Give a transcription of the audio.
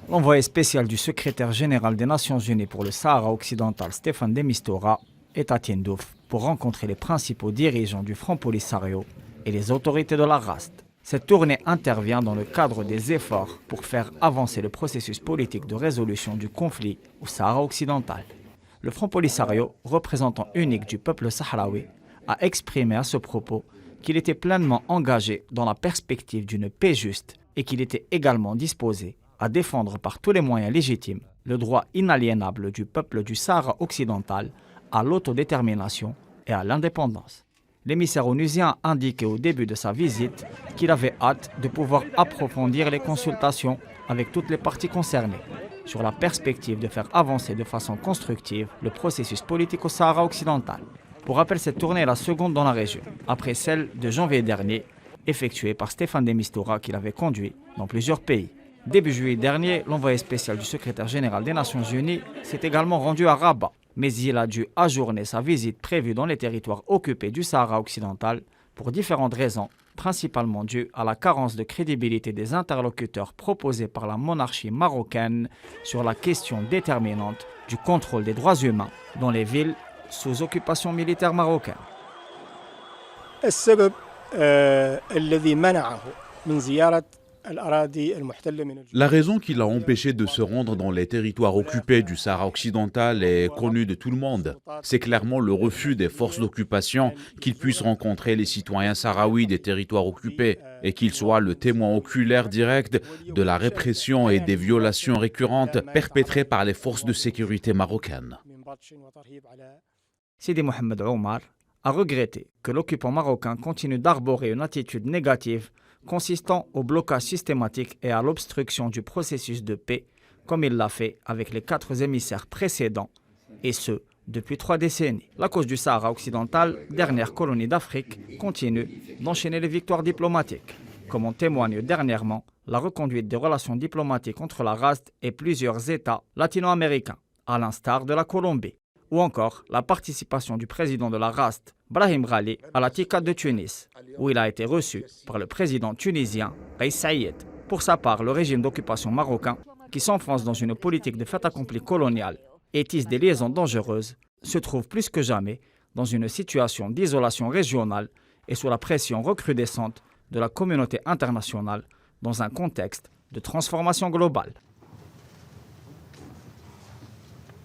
L'envoyé spécial du secrétaire général des Nations Unies pour le Sahara occidental, Staffan de Mistura, est à Tindouf pour rencontrer les principaux dirigeants du Front Polisario et les autorités de la RAST. Cette tournée intervient dans le cadre des efforts pour faire avancer le processus politique de résolution du conflit au Sahara occidental. Le Front Polisario, représentant unique du peuple sahraoui, a exprimé à ce propos qu'il était pleinement engagé dans la perspective d'une paix juste et qu'il était également disposé à défendre par tous les moyens légitimes le droit inaliénable du peuple du Sahara occidental à l'autodétermination et à l'indépendance. L'émissaire onusien a indiqué au début de sa visite qu'il avait hâte de pouvoir approfondir les consultations avec toutes les parties concernées sur la perspective de faire avancer de façon constructive le processus politique au Sahara occidental. Pour rappel, cette tournée est la seconde dans la région, après celle de janvier dernier, effectuée par Staffan de Mistura qui l'avait conduit dans plusieurs pays. Début juillet dernier, l'envoyé spécial du secrétaire général des Nations Unies s'est également rendu à Rabat, mais il a dû ajourner sa visite prévue dans les territoires occupés du Sahara occidental pour différentes raisons, principalement dues à la carence de crédibilité des interlocuteurs proposés par la monarchie marocaine sur la question déterminante du contrôle des droits humains dans les villes sous occupation militaire marocaine. La raison qui l'a empêché de se rendre dans les territoires occupés du Sahara occidental est connue de tout le monde. C'est clairement le refus des forces d'occupation qu'ils puissent rencontrer les citoyens sahraouis des territoires occupés et qu'ils soient le témoin oculaire direct de la répression et des violations récurrentes perpétrées par les forces de sécurité marocaines. Sidi Mohamed Omar a regretté que l'occupant marocain continue d'arborer une attitude négative consistant au blocage systématique et à l'obstruction du processus de paix, comme il l'a fait avec les 4 émissaires précédents, et ce, depuis 3 décennies. La cause du Sahara occidental, dernière colonie d'Afrique, continue d'enchaîner les victoires diplomatiques, comme en témoigne dernièrement la reconduite des relations diplomatiques entre la RAST et plusieurs États latino-américains, à l'instar de la Colombie, ou encore la participation du président de la RAST, Brahim Ghali, à la TICAD de Tunis, où il a été reçu par le président tunisien Kais Saied. Pour sa part, le régime d'occupation marocain, qui s'enfonce dans une politique de fait accompli coloniale et tisse des liaisons dangereuses, se trouve plus que jamais dans une situation d'isolation régionale et sous la pression recrudescente de la communauté internationale dans un contexte de transformation globale.